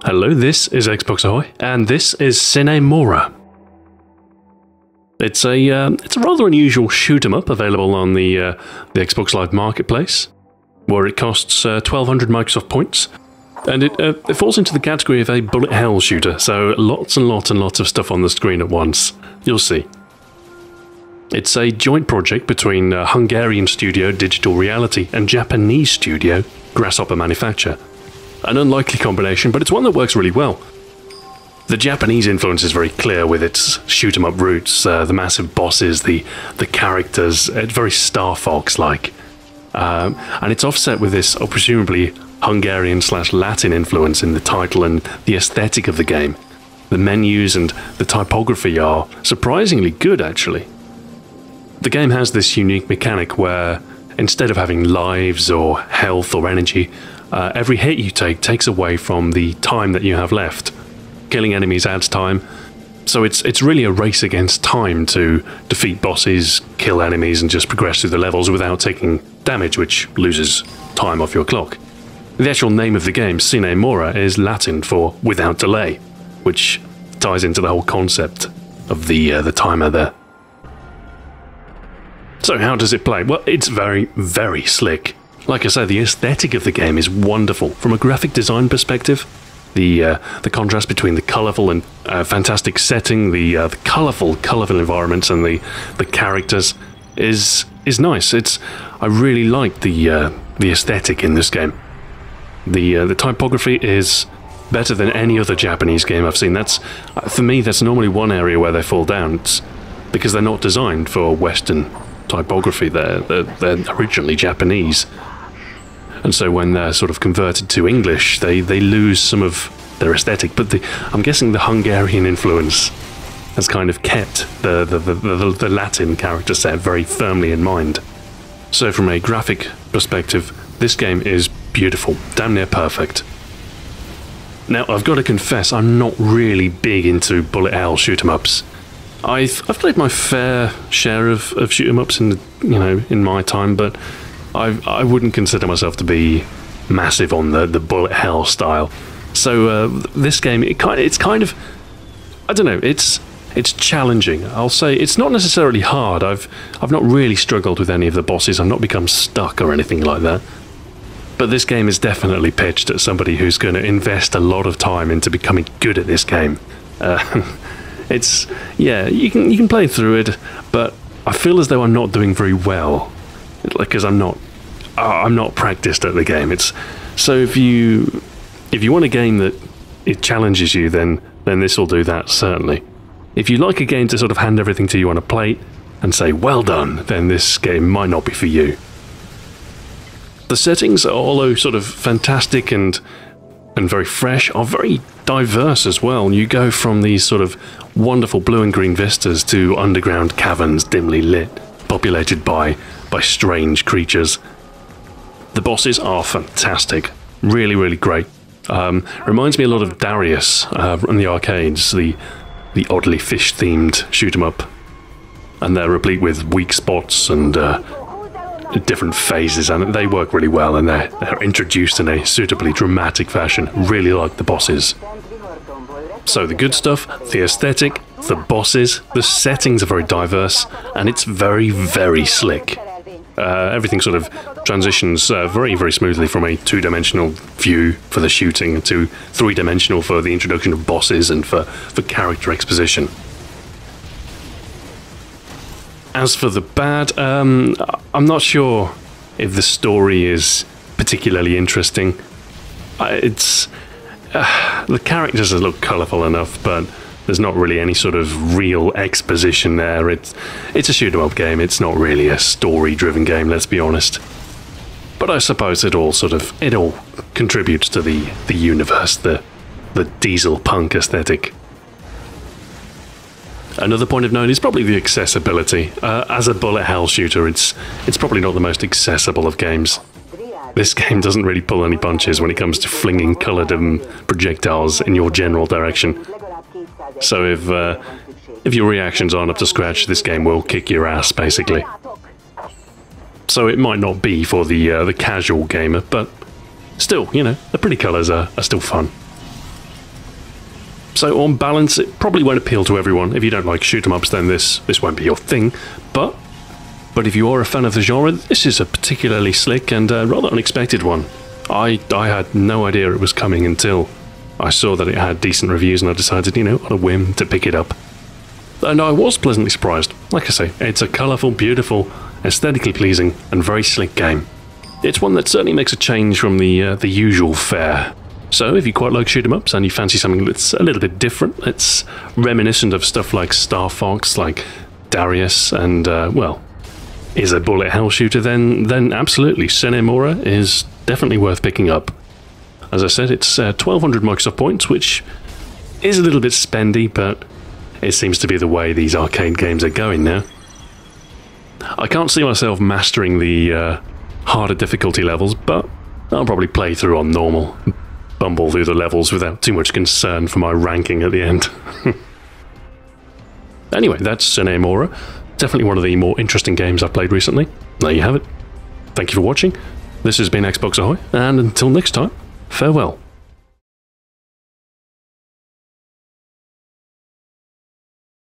Hello, this is Xbox Ahoy, and this is Sine Mora. It's a rather unusual shoot 'em up available on the Xbox Live Marketplace, where it costs 1,200 Microsoft points, and it falls into the category of a bullet hell shooter. So lots and lots and lots of stuff on the screen at once. You'll see. It's a joint project between Hungarian studio Digital Reality and Japanese studio Grasshopper Manufacture. An unlikely combination, but it's one that works really well. The Japanese influence is very clear with its shoot-'em-up roots, the massive bosses, the characters. It's very Star Fox-like. And it's offset with this, presumably, Hungarian/Latin influence in the title and the aesthetic of the game. The menus and the typography are surprisingly good, actually. The game has this unique mechanic where, instead of having lives or health or energy, every hit you take takes away from the time that you have left. Killing enemies adds time, so it's really a race against time to defeat bosses, kill enemies, and just progress through the levels without taking damage, which loses time off your clock. The actual name of the game, Sine Mora, is Latin for without delay, which ties into the whole concept of the timer there. So how does it play? Well, it's very, very slick. Like I say, the aesthetic of the game is wonderful. From a graphic design perspective, the contrast between the colourful and fantastic setting, the colourful environments, and the characters is nice. I really like the aesthetic in this game. The typography is better than any other Japanese game I've seen. For me, that's normally one area where they fall down. It's because they're not designed for Western typography. They're originally Japanese. And so when they're sort of converted to English, they lose some of their aesthetic. But I'm guessing the Hungarian influence has kind of kept the Latin character set very firmly in mind. So from a graphic perspective, this game is beautiful, damn near perfect. Now, I've got to confess, I'm not really big into bullet hell shoot-'em-ups. I've played my fair share of shoot-'em-ups in my time, but I wouldn't consider myself to be massive on the bullet hell style. So this game, it's kind of, I don't know, it's challenging. I'll say it's not necessarily hard. I've not really struggled with any of the bosses. I've not become stuck or anything like that. But this game is definitely pitched at somebody who's going to invest a lot of time into becoming good at this game. You can play through it, but I feel as though I'm not doing very well, because I'm not practiced at the game. So if you want a game that it challenges you, then this will do that, certainly. If you like a game to sort of hand everything to you on a plate and say well done, then this game might not be for you. The settings, although sort of fantastic and very fresh, are very diverse as well. You go from these sort of wonderful blue and green vistas to underground caverns dimly lit, populated by strange creatures. The bosses are fantastic, really, really great. Reminds me a lot of Darius from the arcades, the oddly fish-themed shoot-'em-up, and they're replete with weak spots and different phases, and they work really well, and they're introduced in a suitably dramatic fashion. Really like the bosses. So the good stuff, the aesthetic, the bosses, the settings are very diverse, and it's very, very slick. Everything sort of transitions very, very smoothly from a two-dimensional view for the shooting to three-dimensional for the introduction of bosses and for character exposition. As for the bad, I'm not sure if the story is particularly interesting. The characters look colourful enough, but there's not really any sort of real exposition there. It's a shoot-'em-up game. It's not really a story-driven game, let's be honest. But I suppose it all contributes to the universe, the diesel punk aesthetic. Another point of note is probably the accessibility. As a bullet hell shooter, it's probably not the most accessible of games. This game doesn't really pull any punches when it comes to flinging coloured projectiles in your general direction. So if your reactions aren't up to scratch, this game will kick your ass, basically. So it might not be for the casual gamer, but still, the pretty colours are still fun. So on balance, it probably won't appeal to everyone. If you don't like shoot 'em ups, then this won't be your thing. But if you are a fan of the genre, this is a particularly slick and rather unexpected one. I had no idea it was coming until I saw that it had decent reviews, and I decided, you know, on a whim to pick it up. And I was pleasantly surprised. Like I say, it's a colourful, beautiful, aesthetically pleasing, and very slick game. It's one that certainly makes a change from the usual fare. So if you quite like shoot 'em ups and you fancy something that's a little bit different, it's reminiscent of stuff like Star Fox, like Darius, and well, is a bullet hell shooter, then absolutely, Sine Mora is definitely worth picking up. As I said, it's 1200 Microsoft points, which is a little bit spendy, but it seems to be the way these arcade games are going now. I can't see myself mastering the harder difficulty levels, but I'll probably play through on normal, bumble through the levels without too much concern for my ranking at the end. Anyway, that's Sine Mora. Definitely one of the more interesting games I've played recently. There you have it. Thank you for watching. This has been Xbox Ahoy, and until next time, farewell.